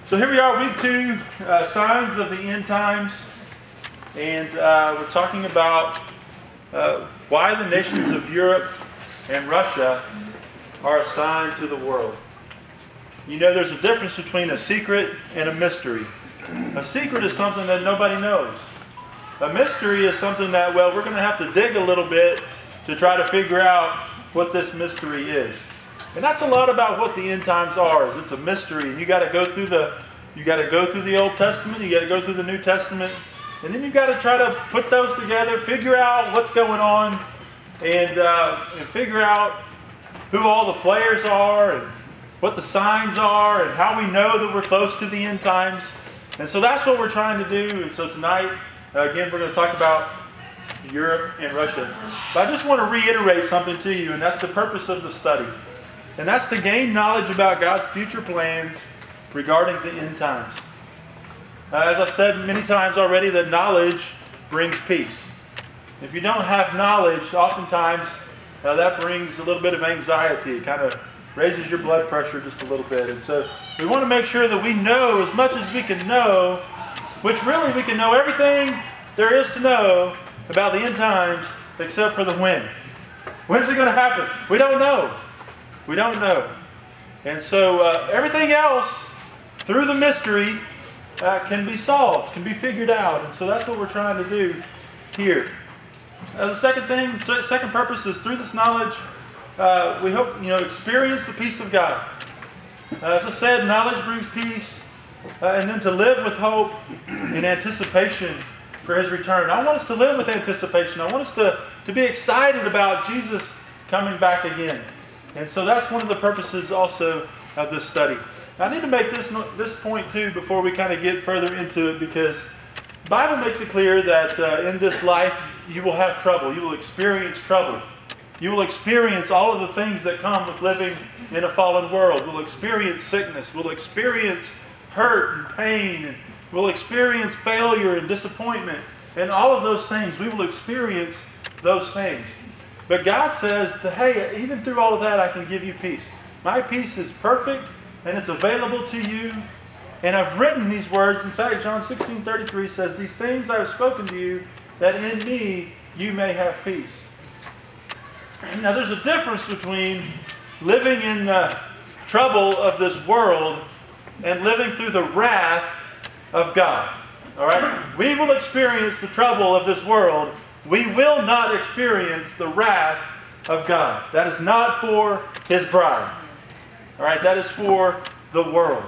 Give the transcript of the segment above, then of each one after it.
So here we are, week 2, signs of the end times, and we're talking about why the nations of Europe and Russia are a sign to the world. You know, there's a difference between a secret and a mystery. A secret is something that nobody knows. A mystery is something that, well, we're going to have to dig a little bit to try to figure out what this mystery is. And that's a lot about what the end times are. Is it's a mystery, and you got to go through the Old Testament, you got to go through the New Testament, and then you got to try to put those together, figure out what's going on, and figure out who all the players are, and what the signs are, and how we know that we're close to the end times. And so that's what we're trying to do. And so tonight, again, we're going to talk about Europe and Russia. But I just want to reiterate something to you, and that's the purpose of the study. And that's to gain knowledge about God's future plans regarding the end times. As I've said many times already, that knowledge brings peace. If you don't have knowledge, oftentimes that brings a little bit of anxiety. It kind of raises your blood pressure just a little bit. And so we want to make sure that we know as much as we can know, which really we can know everything there is to know about the end times except for the when. When's it going to happen? We don't know. We don't know. And so everything else, through the mystery, can be solved, can be figured out. And so that's what we're trying to do here. The second purpose is through this knowledge, we hope, experience the peace of God. As I said, knowledge brings peace, and then to live with hope in anticipation for His return. I want us to live with anticipation. I want us to be excited about Jesus coming back again. And so that's one of the purposes also of this study. I need to make this point too before we kind of get further into it, because the Bible makes it clear that in this life you will have trouble. You will experience trouble. You will experience all of the things that come with living in a fallen world. We'll experience sickness. We'll experience hurt and pain. And we'll experience failure and disappointment. And all of those things, we will experience those things. But God says that, hey, even through all of that, I can give you peace. My peace is perfect, and it's available to you. And I've written these words. In fact, John 16:33 says, "These things I have spoken to you, that in me you may have peace." Now, there's a difference between living in the trouble of this world and living through the wrath of God. All right? We will experience the trouble of this world. We will not experience the wrath of God. That is not for His bride. All right? That is for the world.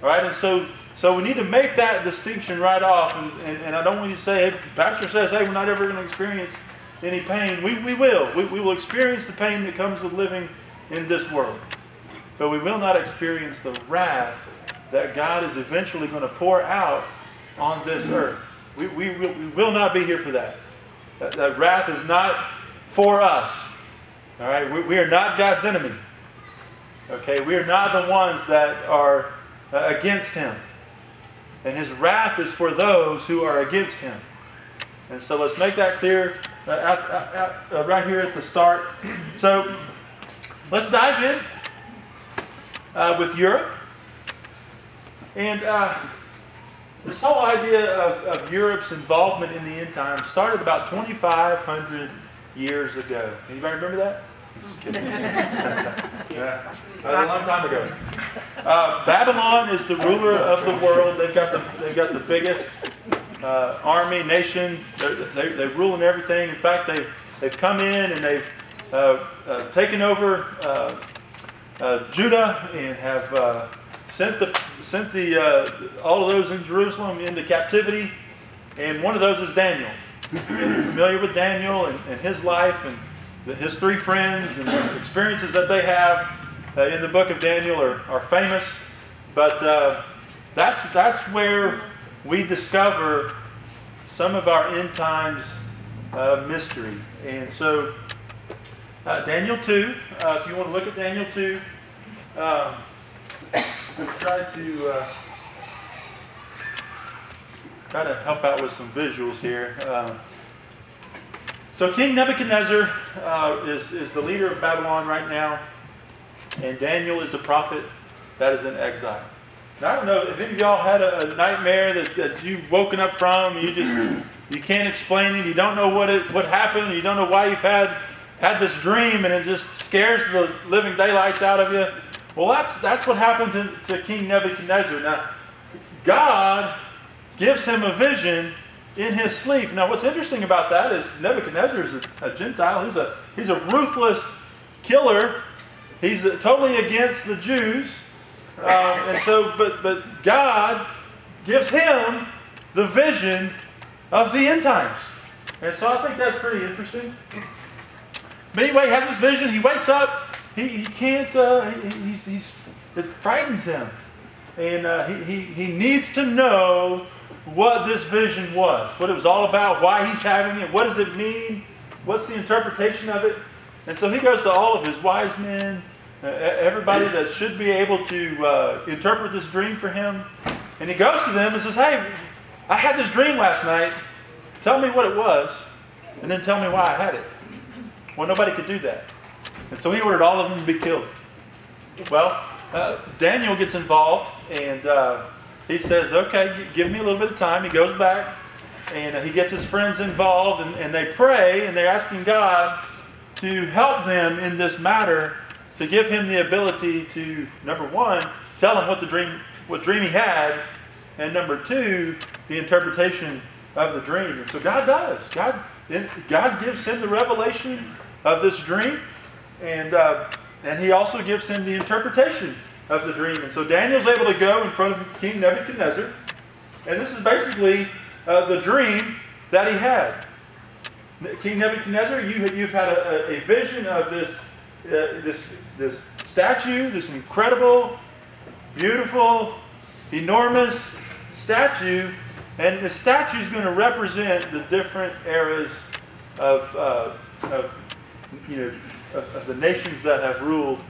All right? And so we need to make that distinction right off. And I don't want you to say, hey, Pastor says, hey, we're not ever going to experience any pain. We will. We will experience the pain that comes with living in this world. But we will not experience the wrath that God is eventually going to pour out on this earth. We will not be here for that. That wrath is not for us. All right? We are not God's enemy. Okay? We are not the ones that are against Him. And His wrath is for those who are against Him. And so let's make that clear right here at the start. So let's dive in with Europe. And this whole idea of Europe's involvement in the end times started about 2,500 years ago. Anybody remember that? I'm just kidding. Yeah, a long time ago. Babylon is the ruler of the world. They've got the biggest army, nation. They rule in everything. In fact, they've come in and they've taken over Judah and have sent all of those in Jerusalem into captivity. And one of those is Daniel. And you're familiar with Daniel and his life and his 3 friends and the experiences that they have in the book of Daniel are famous. But that's where we discover some of our end times mystery. And so Daniel 2, if you want to look at Daniel 2, we'll try to help out with some visuals here. So King Nebuchadnezzar is the leader of Babylon right now, and Daniel is a prophet that is in exile. I don't know if any of y'all had a nightmare that you've woken up from. You can't explain it. You don't know what happened. You don't know why you've had this dream, and it just scares the living daylights out of you. Well, that's what happened to King Nebuchadnezzar. Now, God gives him a vision in his sleep. Now, what's interesting about that is Nebuchadnezzar is a Gentile. He's a ruthless killer. He's totally against the Jews. But God gives him the vision of the end times. And so I think that's pretty interesting. But anyway, he has this vision. He wakes up. He can't, it frightens him. And he needs to know what this vision was, what it was all about, why he's having it, what does it mean, what's the interpretation of it. And so he goes to all of his wise men, everybody that should be able to interpret this dream for him. And he goes to them and says, hey, I had this dream last night. Tell me what it was, and then tell me why I had it. Well, nobody could do that. And so he ordered all of them to be killed. Well, Daniel gets involved, and he says, okay, give me a little bit of time. He goes back, and he gets his friends involved, and they pray, and they're asking God to help them in this matter, to give him the ability to, number one, tell him what dream he had, and number two, the interpretation of the dream. And so God does. God gives him the revelation of this dream, and he also gives him the interpretation of the dream. And so Daniel's able to go in front of King Nebuchadnezzar, and this is basically the dream that he had. King Nebuchadnezzar, you've had a vision of this statue, this incredible, beautiful, enormous statue, and the statue is going to represent the different eras of the nations that have ruled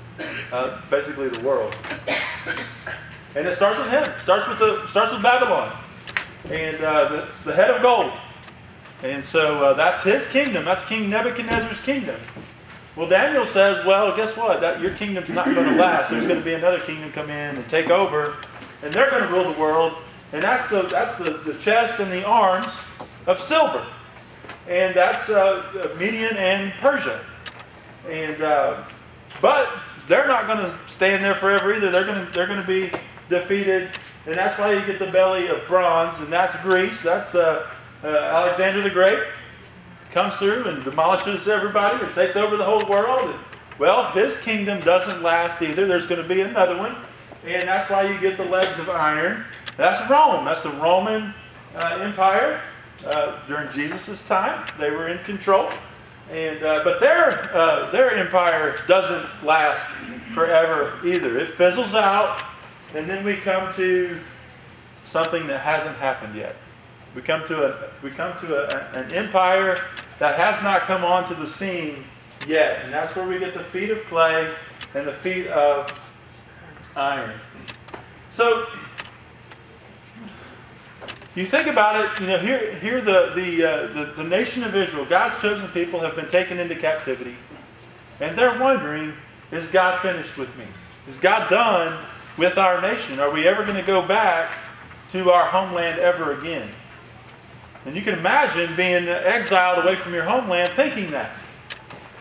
basically the world. And it starts with him. Starts with Babylon, and it's the head of gold. And so that's his kingdom. That's King Nebuchadnezzar's kingdom. Well, Daniel says, well, guess what? Your kingdom's not going to last. There's going to be another kingdom come in and take over, and they're going to rule the world. And that's the chest and the arms of silver, and that's Median and Persia. And but they're not going to stand there forever either. They're going to be defeated, and that's why you get the belly of bronze, and that's Greece. That's Alexander the Great comes through and demolishes everybody and takes over the whole world. And, well, his kingdom doesn't last either. There's going to be another one, and that's why you get the legs of iron. That's Rome. That's the Roman Empire during Jesus' time. They were in control, and but their empire doesn't last forever either. It fizzles out, and then we come to something that hasn't happened yet. We come to an empire that has not come onto the scene yet, and that's where we get the feet of clay and the feet of iron. So you think about it. Here the nation of Israel, God's chosen people, have been taken into captivity, and they're wondering, is God finished with me? Is God done with our nation? Are we ever going to go back to our homeland ever again? And you can imagine being exiled away from your homeland, thinking that,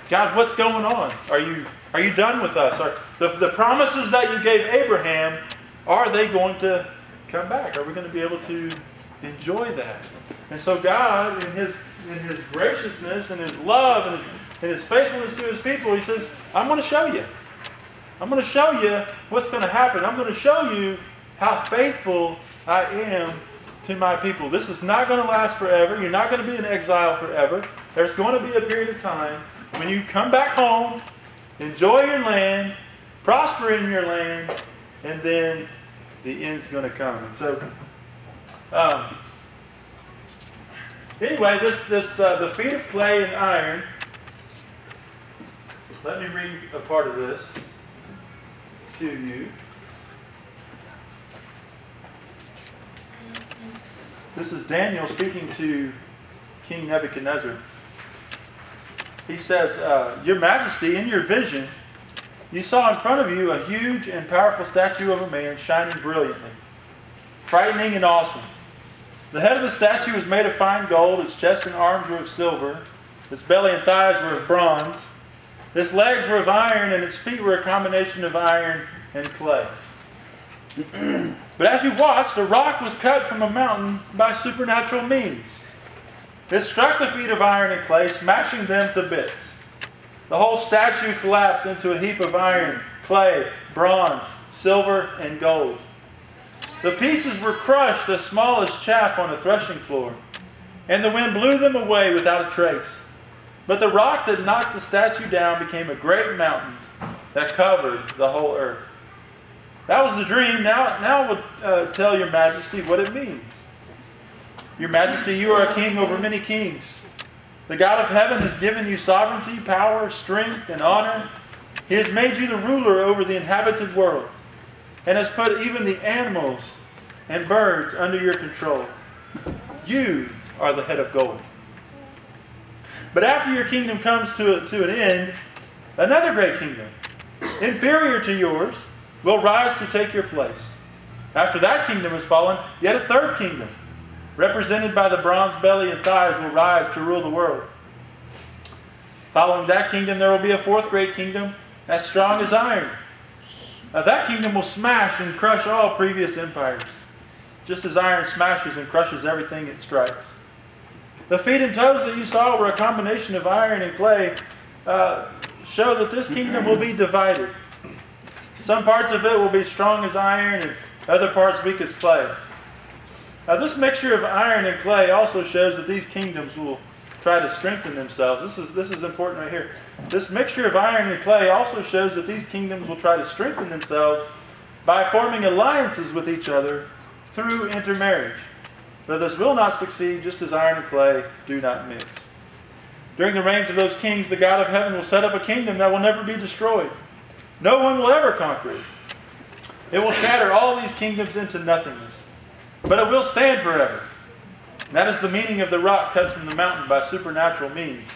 God, what's going on? Are you done with us? The promises that you gave Abraham, are they going to come back? Are we going to be able to enjoy that? And so God, in His graciousness and His love and His faithfulness to His people, He says, I'm going to show you. I'm going to show you what's going to happen. I'm going to show you how faithful I am to my people. This is not going to last forever. You're not going to be in exile forever. There's going to be a period of time when you come back home, enjoy your land, prosper in your land, and then the end's going to come. And so, anyway, the feet of clay and iron. Let me read a part of this to you. This is Daniel speaking to King Nebuchadnezzar. He says, Your Majesty, in your vision, you saw in front of you a huge and powerful statue of a man shining brilliantly, frightening and awesome. The head of the statue was made of fine gold, its chest and arms were of silver, its belly and thighs were of bronze, its legs were of iron, and its feet were a combination of iron and clay. But as you watched, a rock was cut from a mountain by supernatural means. It struck the feet of iron and clay, smashing them to bits. The whole statue collapsed into a heap of iron, clay, bronze, silver, and gold. The pieces were crushed as small as chaff on a threshing floor, and the wind blew them away without a trace. But the rock that knocked the statue down became a great mountain that covered the whole earth. That was the dream. Now I will tell your majesty what it means. Your majesty, you are a king over many kings. The God of heaven has given you sovereignty, power, strength, and honor. He has made you the ruler over the inhabited world, and has put even the animals and birds under your control. You are the head of gold. But after your kingdom comes to an end, another great kingdom, inferior to yours, will rise to take your place. After that kingdom has fallen, yet a third kingdom, represented by the bronze belly and thighs, will rise to rule the world. Following that kingdom, there will be a fourth great kingdom, as strong as iron. That kingdom will smash and crush all previous empires, just as iron smashes and crushes everything it strikes. The feet and toes that you saw were a combination of iron and clay, show that this kingdom will be divided. Some parts of it will be strong as iron and other parts weak as clay. This mixture of iron and clay also shows that these kingdoms will try to strengthen themselves. This is important right here. This mixture of iron and clay also shows that these kingdoms will try to strengthen themselves by forming alliances with each other through intermarriage. But this will not succeed, just as iron and clay do not mix. During the reigns of those kings, the God of heaven will set up a kingdom that will never be destroyed. No one will ever conquer it. It will shatter all these kingdoms into nothingness. But it will stand forever. And that is the meaning of the rock cut from the mountain by supernatural means,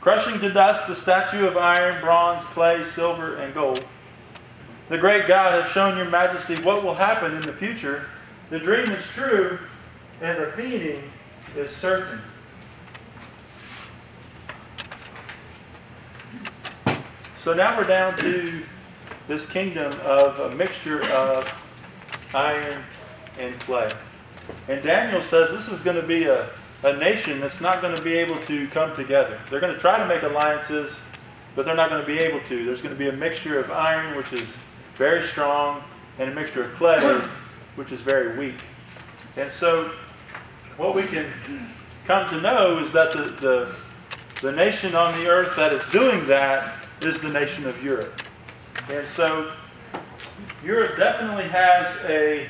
crushing to dust the statue of iron, bronze, clay, silver, and gold. The great God has shown your majesty what will happen in the future. The dream is true, and the meaning is certain. So now we're down to this kingdom of a mixture of iron and clay. And Daniel says this is going to be a nation that's not going to be able to come together. They're going to try to make alliances, but they're not going to be able to. There's going to be a mixture of iron, which is very strong, and a mixture of clay, which is very weak. And so what we can come to know is that the nation on the earth that is doing that is the nation of Europe. And so Europe definitely has a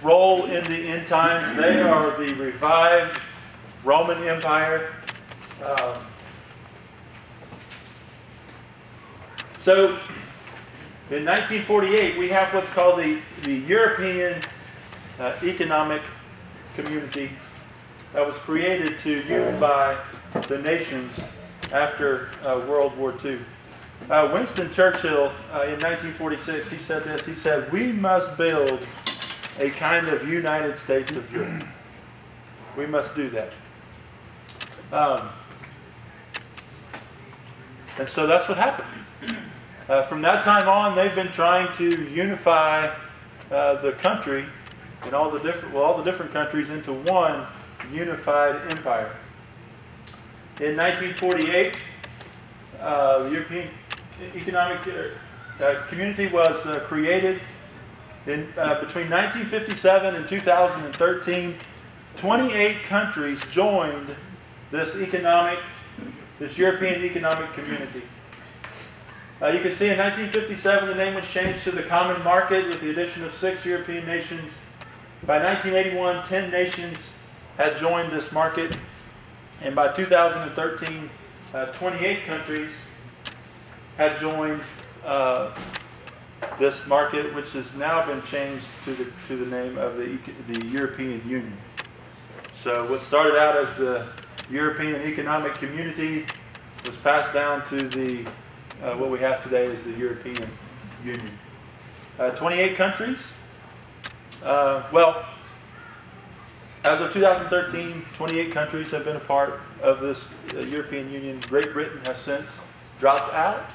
role in the end times. They are the revived Roman Empire. So in 1948, we have what's called the European Economic Community that was created to unify the nations after World War II. Winston Churchill, in 1946, he said this. He said, "We must build a kind of United States of Europe." We must do that. And so that's what happened. From that time on, they've been trying to unify the country and all the different countries into one unified empire. In 1948, the European Economic Community was created. Between 1957 and 2013, 28 countries joined this European Economic Community. You can see in 1957 the name was changed to the Common Market with the addition of 6 European nations. By 1981, 10 nations had joined this market. And by 2013, 28 countries had joined this market, which has now been changed to the name of the European Union. So what started out as the European Economic Community was passed down to the what we have today as the European Union. 28 countries. Well, as of 2013, 28 countries have been a part of this European Union. Great Britain has since dropped out,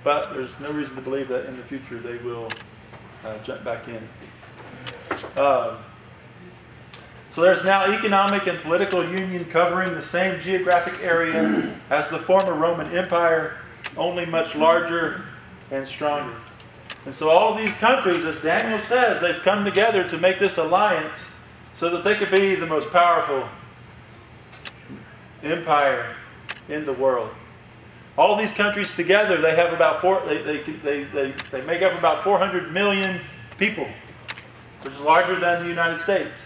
but there's no reason to believe that in the future they will jump back in. So there's now economic and political union covering the same geographic area as the former Roman Empire, only much larger and stronger. And so all of these countries, as Daniel says, they've come together to make this alliance so that they could be the most powerful empire in the world. All these countries together, they have about they make up about 400 million people, which is larger than the United States.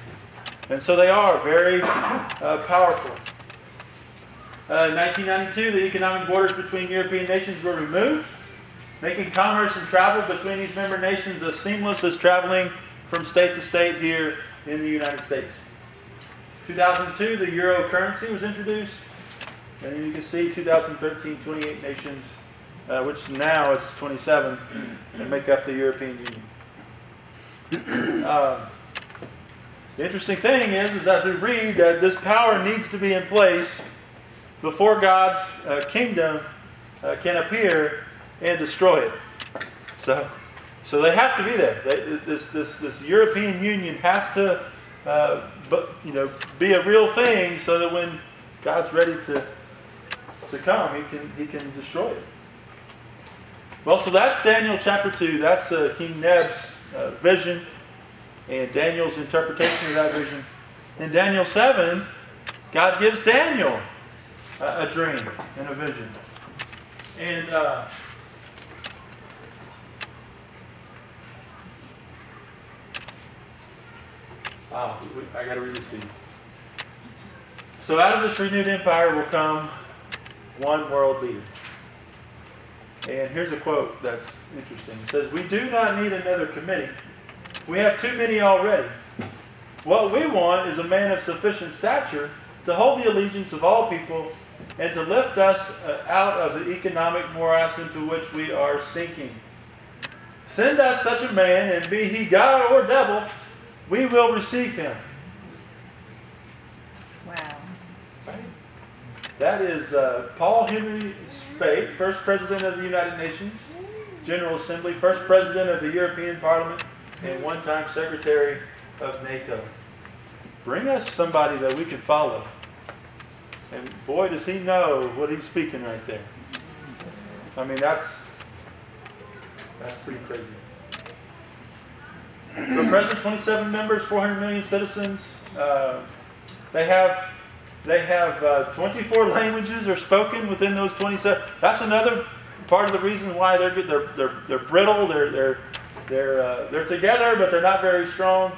And so they are very powerful. In 1992, the economic borders between European nations were removed, making commerce and travel between these member nations as seamless as traveling from state to state here in the United States. 2002, the euro currency was introduced. And you can see 2013, 28 nations, which now it's 27, and make up the European Union. The interesting thing is as we read that this power needs to be in place before God's kingdom can appear and destroy it. So they have to be there. This European Union has to, be a real thing, so that when God's ready to come, He can destroy it. Well, so that's Daniel chapter 2. That's King Neb's vision and Daniel's interpretation of that vision. In Daniel 7, God gives Daniel a dream and a vision. And I got to read this to you. So out of this renewed empire will come one world leader. And here's a quote that's interesting. It says, "We do not need another committee. We have too many already. What we want is a man of sufficient stature to hold the allegiance of all people and to lift us out of the economic morass into which we are sinking. Send us such a man, and be he God or devil, we will receive him." Wow. Right? That is Paul Henry Spate, first President of the United Nations General Assembly, first President of the European Parliament, and one-time Secretary of NATO. Bring us somebody that we can follow. And boy, does he know what he's speaking right there. I mean, that's pretty crazy. So present 27 members, 400 million citizens. They have 24 languages are spoken within those 27. That's another part of the reason why they're good. They're brittle. They're together, but they're not very strong.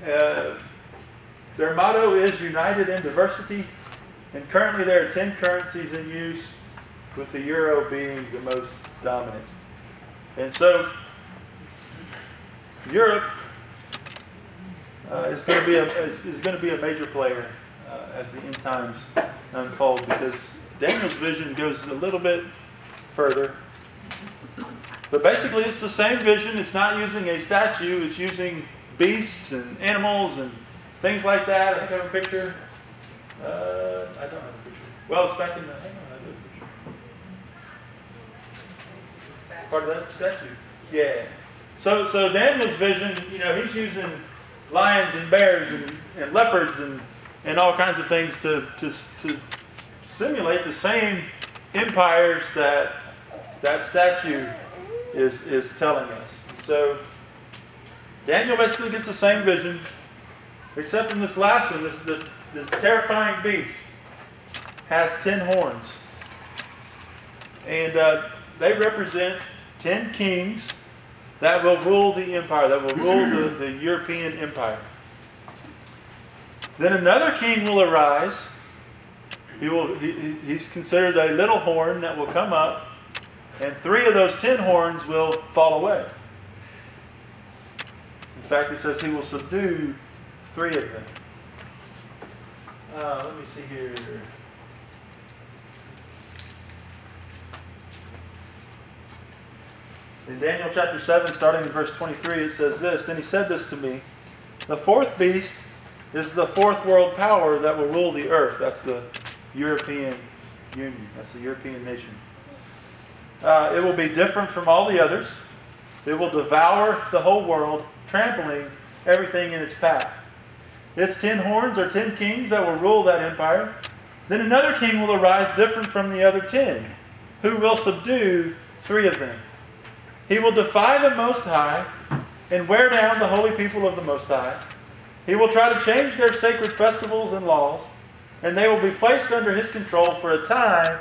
Their motto is "United in Diversity," and currently there are 10 currencies in use, with the euro being the most dominant. And so Europe is going to be a major player as the end times unfold, because Daniel's vision goes a little bit further. But basically it's the same vision. It's not using a statue. It's using beasts and animals and things like that. I think I have a picture. I don't have a picture. Well, it's back in the... Hang on, I do have a picture. Part of that statue. Yeah. So Daniel's vision, he's using lions and bears and leopards and all kinds of things to simulate the same empires that statue is telling us. So Daniel basically gets the same vision, except in this last one, this terrifying beast has 10 horns. And they represent 10 kings that will rule the empire, that will rule the European empire. Then another king will arise. He's considered a little horn that will come up, and 3 of those 10 horns will fall away. In fact, it says he will subdue 3 of them. Let me see here. In Daniel chapter 7, starting in verse 23, it says this, "Then he said this to me, the fourth beast is the fourth world power that will rule the earth." That's the European Union. That's the European nation. It will be different from all the others. It will devour the whole world, trampling everything in its path. Its 10 horns are 10 kings that will rule that empire. Then another king will arise different from the other 10, who will subdue 3 of them. He will defy the Most High and wear down the holy people of the Most High. He will try to change their sacred festivals and laws, and they will be placed under his control for a time,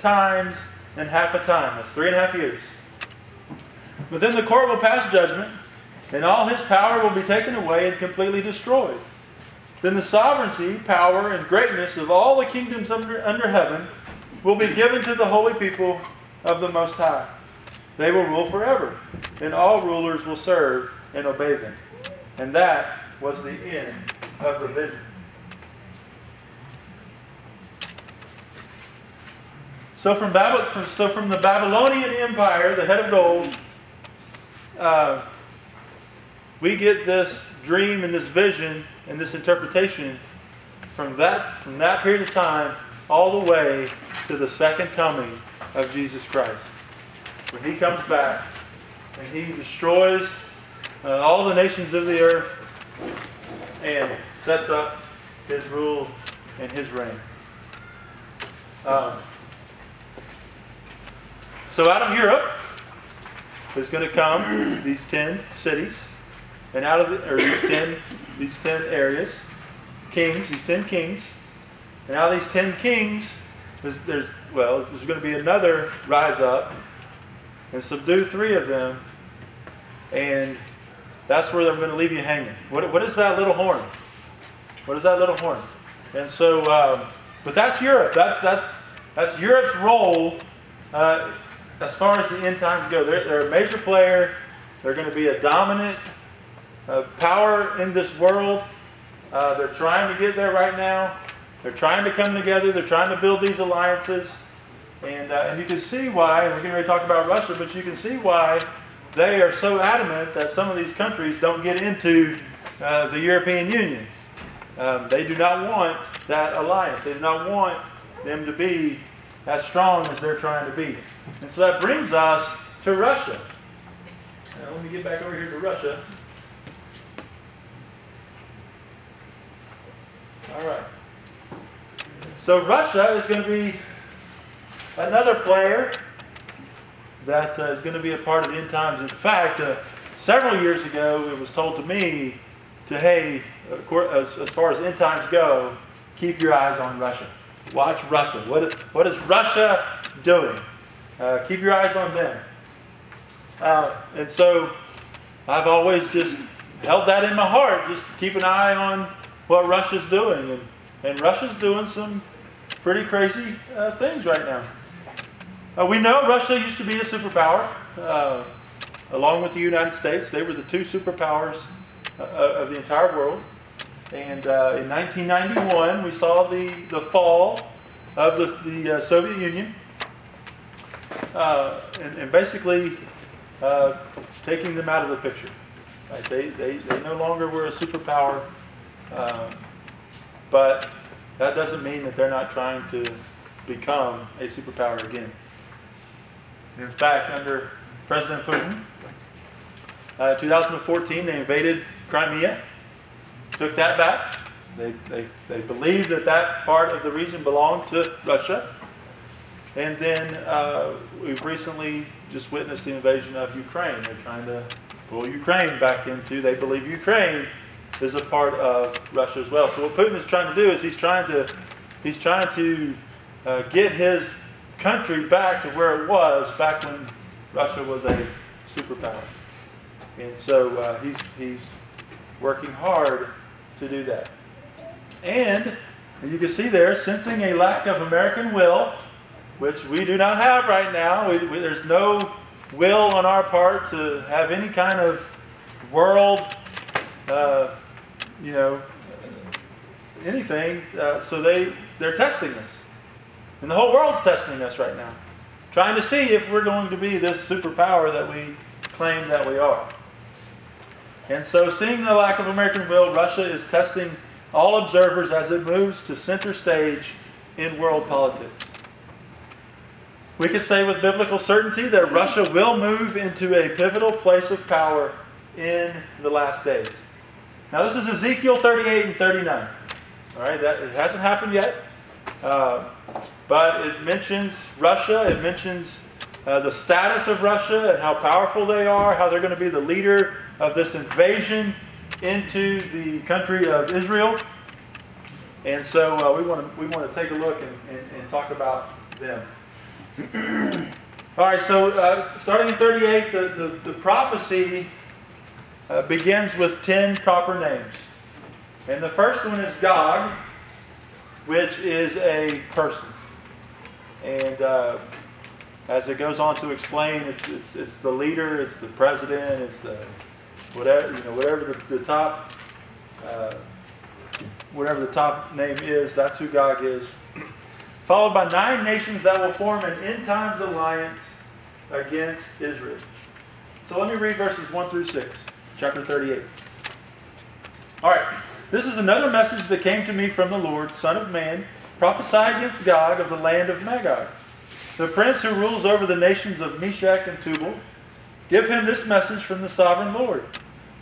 times, and half a time. That's 3.5 years. But then the court will pass judgment, and all his power will be taken away and completely destroyed. Then the sovereignty, power, and greatness of all the kingdoms under heaven will be given to the holy people of the Most High. They will rule forever, and all rulers will serve and obey them. And that was the end of the vision. So from the Babylonian Empire, the head of gold, we get this dream and this vision and this interpretation from that period of time all the way to the second coming of Jesus Christ. When he comes back and he destroys all the nations of the earth and sets up his rule and his reign. So out of Europe is going to come these 10 cities, and out of these 10 areas, kings, these 10 kings, and out of these 10 kings, there's going to be another rise up and subdue 3 of them, and that's where they're going to leave you hanging. What is that little horn? What is that little horn? And so, but that's Europe. That's Europe's role as far as the end times go. They're a major player. They're going to be a dominant power in this world. They're trying to get there right now. They're trying to come together. They're trying to build these alliances. And you can see why, and we're going to talk about Russia, but you can see why they are so adamant that some of these countries don't get into the European Union. They do not want that alliance. They do not want them to be as strong as they're trying to be. And so that brings us to Russia. Now, let me get back over here to Russia. All right. So Russia is going to be another player that is going to be a part of the end times. In fact, several years ago, it was told to me hey, as far as end times go, keep your eyes on Russia. Watch Russia. What is Russia doing? Keep your eyes on them. And so I've always just held that in my heart, just to keep an eye on what Russia's doing. And Russia's doing some pretty crazy things right now. We know Russia used to be a superpower. Along with the United States, they were the 2 superpowers of the entire world. And in 1991, we saw the fall of the Soviet Union. And basically taking them out of the picture. Right? They no longer were a superpower. But that doesn't mean that they're not trying to become a superpower again. In fact, under President Putin, 2014, they invaded Crimea, took that back. They believed that part of the region belonged to Russia. And then we've recently just witnessed the invasion of Ukraine. They're trying to pull Ukraine back into, they believe Ukraine is a part of Russia as well. So what Putin is trying to do is he's trying to get his country back to where it was back when Russia was a superpower. And so he's working hard to do that. And you can see there, sensing a lack of American will, which we do not have right now. There's no will on our part to have any kind of world, anything. So they're testing us. And the whole world's testing us right now. trying to see if we're going to be this superpower that we claim that we are. And so, seeing the lack of American will, Russia is testing all observers as it moves to center stage in world politics. We can say with biblical certainty that Russia will move into a pivotal place of power in the last days. Now, this is Ezekiel 38 and 39. All right, it hasn't happened yet. But it mentions Russia. It mentions the status of Russia and how powerful they are, how they're going to be the leader of this invasion into the country of Israel. And so we want to take a look and talk about them. All right, so starting in 38, the prophecy begins with 10 proper names. And the first one is Gog, which is a person. And as it goes on to explain, it's the leader, it's the president, it's the whatever the top whatever the top name is, that's who Gog is. Followed by 9 nations that will form an end times alliance against Israel. So let me read verses 1 through 6, chapter 38. All right. This is another message that came to me from the Lord, Son of man. Prophesy against Gog of the land of Magog, the prince who rules over the nations of Meshech and Tubal. Give him this message from the sovereign Lord.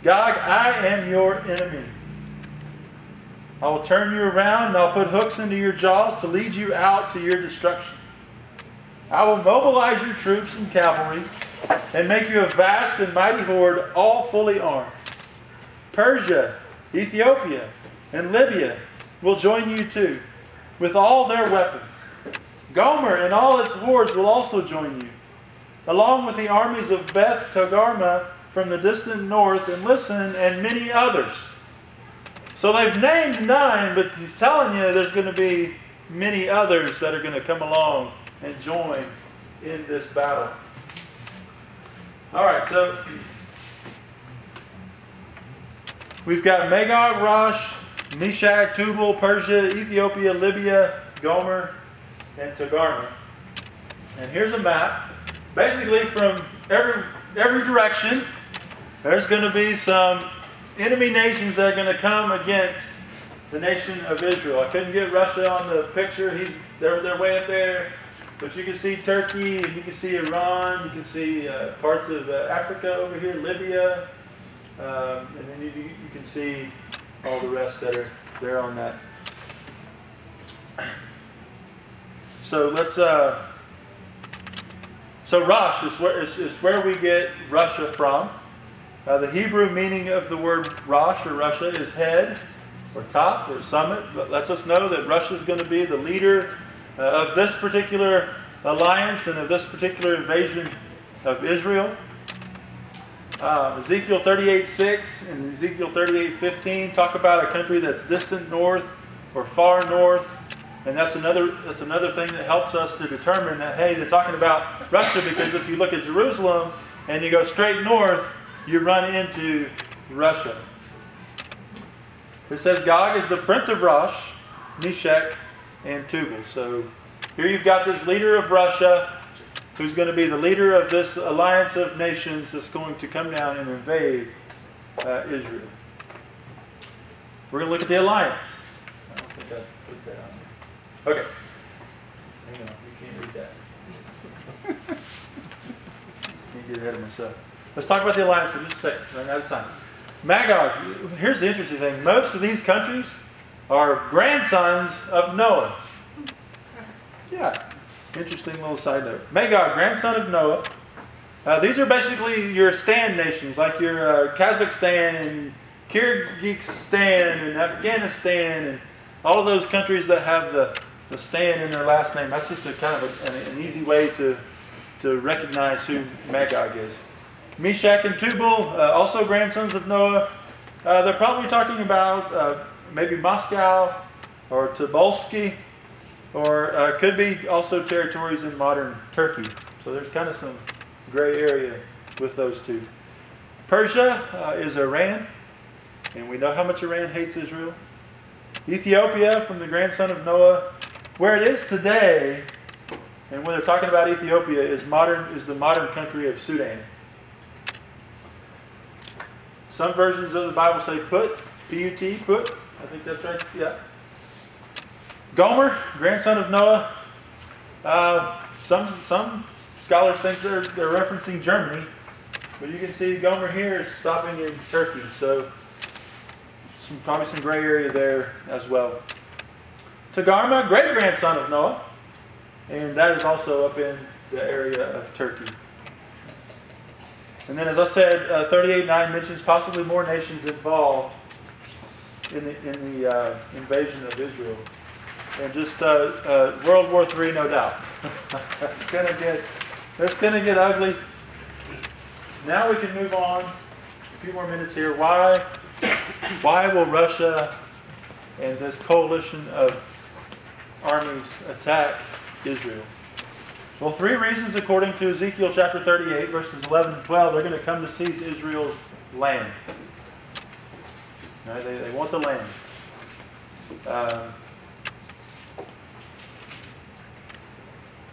Gog, I am your enemy. I will turn you around and I'll put hooks into your jaws to lead you out to your destruction. I will mobilize your troops and cavalry and make you a vast and mighty horde, all fully armed. Persia, Ethiopia, and Libya will join you too, with all their weapons. Gomer and all its hordes will also join you, along with the armies of Beth Togarmah from the distant north, and listen, and many others. So they've named 9, but he's telling you there's going to be many others that are going to come along and join in this battle. All right, so we've got Magog, Rosh, Meshech, Tubal, Persia, Ethiopia, Libya, Gomer, and Togarmah. And here's a map. Basically, from every direction, there's going to be some enemy nations that are going to come against the nation of Israel. I couldn't get Russia on the picture. They're way up there. But you can see Turkey, and you can see Iran, you can see parts of Africa over here, Libya, and then you can see all the rest that are there on that. So let's. So Rosh is where we get Russia from. The Hebrew meaning of the word Rosh or Russia is head or top or summit. That lets us know that Russia is going to be the leader of this particular alliance and of this particular invasion of Israel. Ezekiel 38:6 and Ezekiel 38:15 talk about a country that's distant north or far north, and that's another thing that helps us to determine that, hey, they're talking about Russia, because if you look at Jerusalem and you go straight north, you run into Russia. It says Gog is the prince of Rosh, Meshech, and Tubal. So here you've got this leader of Russia who's going to be the leader of this alliance of nations that's going to come down and invade Israel. We're going to look at the alliance. I don't think I put that on there. Okay. Hang on, you can't read that. Can't get ahead of myself. Let's talk about the alliance for just a second. Running out of time. Magog, here's the interesting thing. Most of these countries are grandsons of Noah. Yeah. Interesting little side note. Magog, grandson of Noah. These are basically your stand nations, like your Kazakhstan and Kyrgyzstan and Afghanistan and all of those countries that have the stand in their last name. That's just a kind of an easy way to recognize who Magog is. Meshech and Tubal, also grandsons of Noah. They're probably talking about maybe Moscow or Tobolsky, or could be also territories in modern Turkey. So there's kind of some gray area with those two. Persia is Iran, and we know how much Iran hates Israel. Ethiopia, from the grandson of Noah. Where it is today, And when they're talking about Ethiopia, is the modern country of Sudan. Some versions of the Bible say Put, P-U-T, Put. I think that's right. Yeah. Gomer, grandson of Noah. Some scholars think they're referencing Germany, but you can see Gomer here is stopping in Turkey. So probably some gray area there as well. Togarmah, great grandson of Noah, and that is also up in the area of Turkey. And then, as I said, 38:9 mentions possibly more nations involved in the invasion of Israel. And just World War III, no doubt. That's gonna get ugly. Now we can move on. A few more minutes here. Why will Russia and this coalition of armies attack Israel? Well, 3 reasons according to Ezekiel chapter 38, verses 11 and 12. They're going to come to seize Israel's land. Right? They want the land.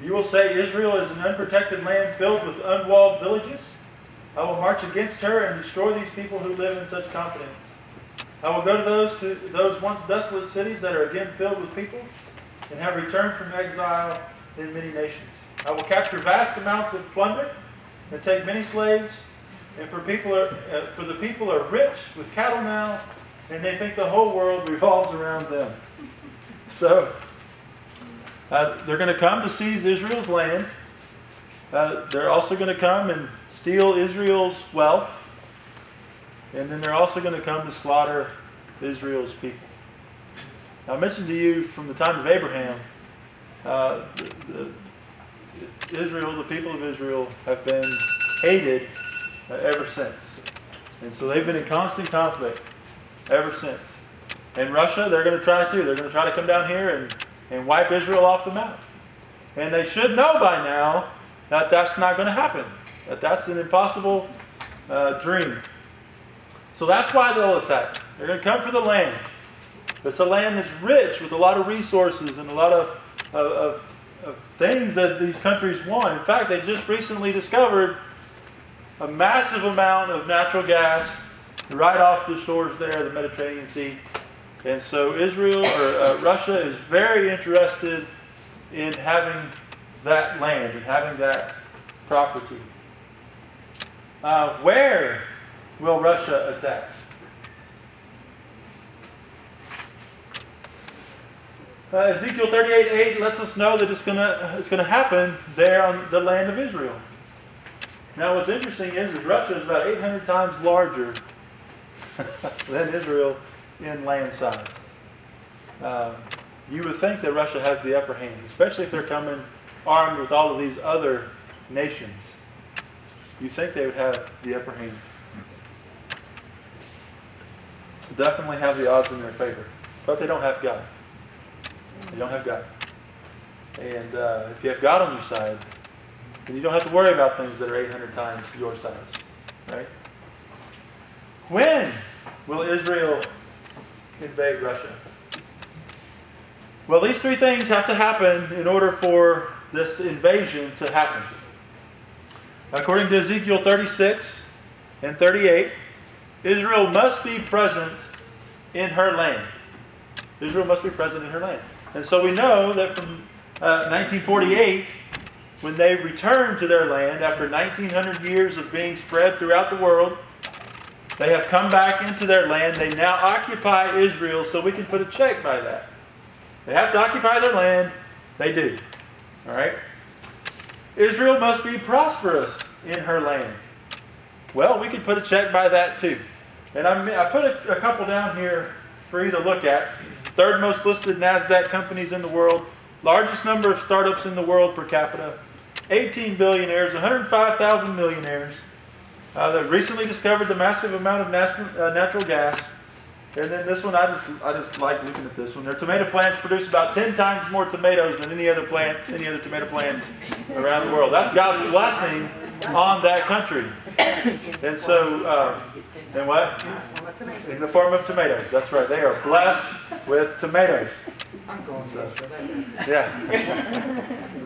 You will say, Israel is an unprotected land filled with unwalled villages. I will march against her and destroy these people who live in such confidence. I will go to those once desolate cities that are again filled with people and have returned from exile in many nations. I will capture vast amounts of plunder and take many slaves. And for the people are rich with cattle now, and they think the whole world revolves around them. So they're going to come to seize Israel's land. They're also going to come and steal Israel's wealth. And then they're also going to come to slaughter Israel's people. Now, I mentioned to you from the time of Abraham, the people of Israel have been hated ever since. And so they've been in constant conflict ever since. And Russia, they're going to try too. They're going to try to come down here and wipe Israel off the map. And they should know by now that that's not going to happen. That that's an impossible dream. So that's why they'll attack. They're going to come for the land. It's a land that's rich with a lot of resources and a lot of things that these countries want. In fact, they just recently discovered a massive amount of natural gas right off the shores there of the Mediterranean Sea. And so Russia is very interested in having that land and having that property. Where will Russia attack? Ezekiel 38:8 lets us know that it's gonna happen there on the land of Israel. Now, what's interesting is Russia is about 800 times larger than Israel in land size. You would think that Russia has the upper hand, especially if they're coming armed with all of these other nations. You think they would have the upper hand. Definitely have the odds in their favor. But they don't have God. They don't have God. And if you have God on your side, then you don't have to worry about things that are 800 times your size. Right? When will Israel invade Russia? Well, these 3 things have to happen in order for this invasion to happen. According to Ezekiel 36 and 38, Israel must be present in her land. Israel must be present in her land. And so we know that from 1948, when they returned to their land after 1900 years of being spread throughout the world, they have come back into their land. They now occupy Israel, so we can put a check by that. They have to occupy their land. They do. All right? Israel must be prosperous in her land. Well, we could put a check by that too. And I put a couple down here for you to look at. 3rd most listed NASDAQ companies in the world. Largest number of startups in the world per capita. 18 billionaires, 105,000 millionaires. They recently discovered the massive amount of natural gas. And then this one, I just like looking at this one. Their tomato plants produce about 10 times more tomatoes than any other tomato plants around the world. That's God's blessing on that country. And so, and what? In the form of tomatoes. That's right. They are blessed with tomatoes. So, yeah.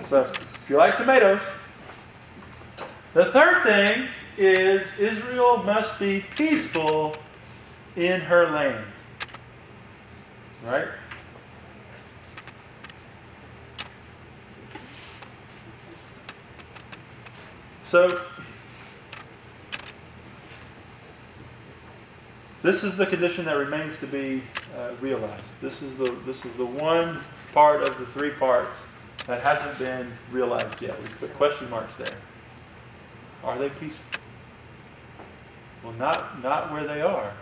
So, if you like tomatoes. The third thing is Israel must be peaceful in her land. Right? So, this is the condition that remains to be realized. This is the one part of the three parts that hasn't been realized yet. We put question marks there. Are they peaceful? Well, not where they are.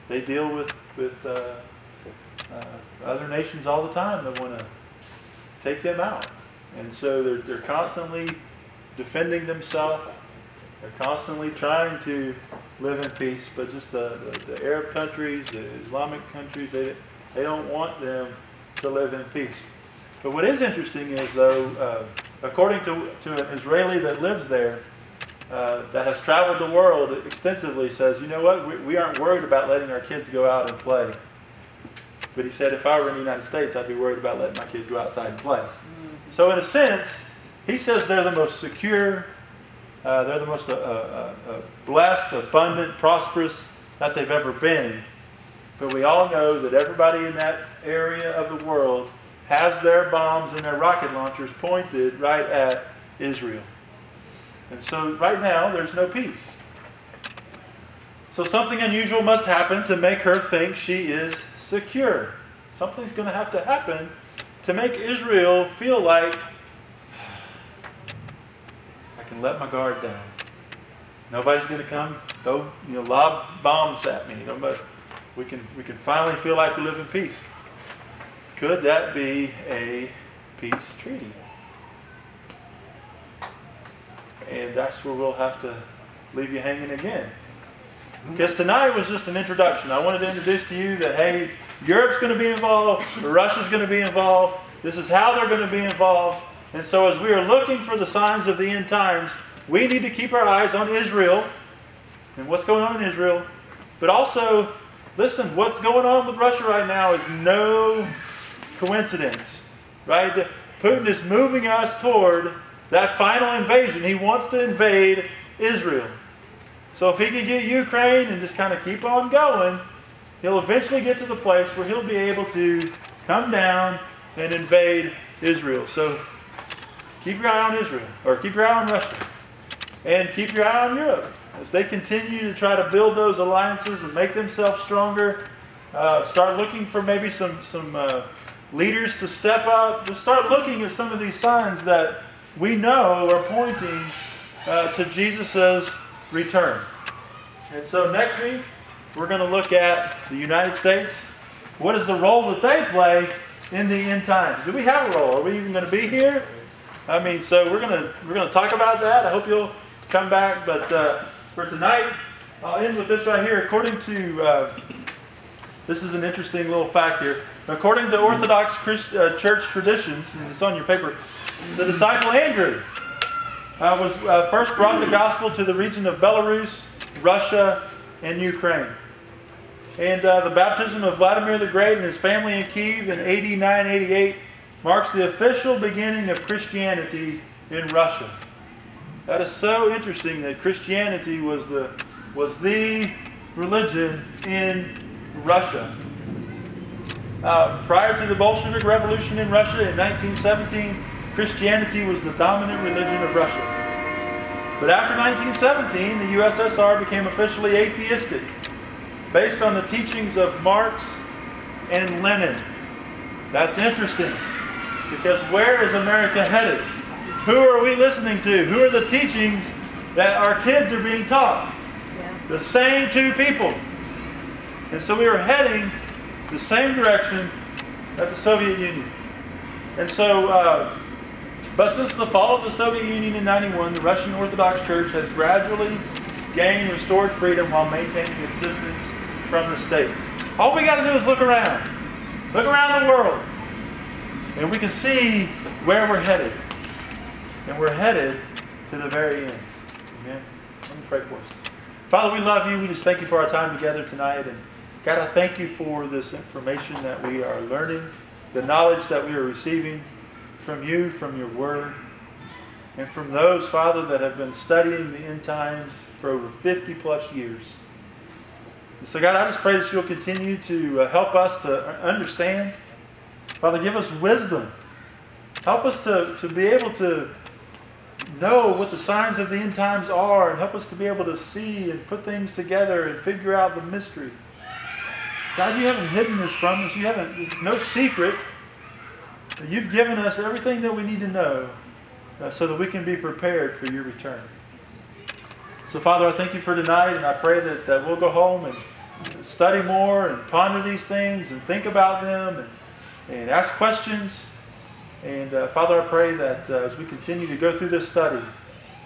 They deal with other nations all the time that want to take them out, and so they're constantly defending themselves. They're constantly trying to live in peace, but just the Arab countries, the Islamic countries, they don't want them to live in peace. But what is interesting is, though, according to an Israeli that lives there, that has traveled the world extensively, says, you know what, we aren't worried about letting our kids go out and play. But he said, if I were in the United States, I'd be worried about letting my kids go outside and play. So in a sense, he says they're the most secure, they're the most blessed, abundant, prosperous that they've ever been. But we all know that everybody in that area of the world has their bombs and their rocket launchers pointed right at Israel. And so right now, there's no peace. So something unusual must happen to make her think she is secure. Something's going to have to happen to make Israel feel like I can let my guard down. Nobody's going to come throw lob bombs at me. But we can finally feel like we live in peace. Could that be a peace treaty? And that's where we'll have to leave you hanging again. Because tonight was just an introduction. I wanted to introduce to you that, hey, Europe's going to be involved, Russia's going to be involved, this is how they're going to be involved. And so as we are looking for the signs of the end times, we need to keep our eyes on Israel and what's going on in Israel. But also, listen, what's going on with Russia right now is no coincidence. Right? Putin is moving us toward that final invasion. He wants to invade Israel. So if he can get Ukraine and just kind of keep on going, he'll eventually get to the place where he'll be able to come down and invade Israel. So keep your eye on Israel, or keep your eye on Russia, and keep your eye on Europe as they continue to try to build those alliances and make themselves stronger. Start looking for maybe some leaders to step up. Just start looking at some of these signs that we know are pointing to Jesus' return. And so next week, we're going to look at the United States. What is the role that they play in the end times? Do we have a role? Are we even going to be here? I mean, so we're going to talk about that. I hope you'll come back. But for tonight, I'll end with this right here. According to, this is an interesting little fact here. According to Orthodox church traditions, and it's on your paper, the disciple Andrew was first brought the gospel to the region of Belarus, Russia, and Ukraine. And the baptism of Vladimir the Great and his family in Kiev in AD 988 marks the official beginning of Christianity in Russia. That is so interesting that Christianity was the religion in Russia. Prior to the Bolshevik Revolution in Russia in 1917, Christianity was the dominant religion of Russia. But after 1917, the USSR became officially atheistic, based on the teachings of Marx and Lenin. That's interesting, because where is America headed? Who are we listening to? Who are the teachings that our kids are being taught? The same two people. And so we are heading the same direction that the Soviet Union. And so, but since the fall of the Soviet Union in 91, the Russian Orthodox Church has gradually gained restored freedom while maintaining its distance from the state. All we got to do is look around. Look around the world. And we can see where we're headed. And we're headed to the very end. Amen. Let me pray for us. Father, we love you. We just thank you for our time together tonight. And God, I thank you for this information that we are learning, the knowledge that we are receiving from you, from your word. and from those, Father, that have been studying the end times for over 50 plus years. And so God, I just pray that you'll continue to help us to understand. Father, give us wisdom. Help us to be able to know what the signs of the end times are, and help us to be able to see and put things together and figure out the mystery. God, you haven't hidden this from us. It's no secret. You've given us everything that we need to know so that we can be prepared for your return. So, Father, I thank you for tonight, and I pray that we'll go home and study more and ponder these things and think about them and ask questions. And Father, I pray that as we continue to go through this study,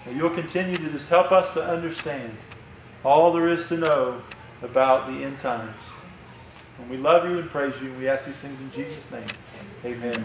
that you'll continue to just help us to understand all there is to know about the end times. And we love you and praise you, and we ask these things in Jesus' name. Amen.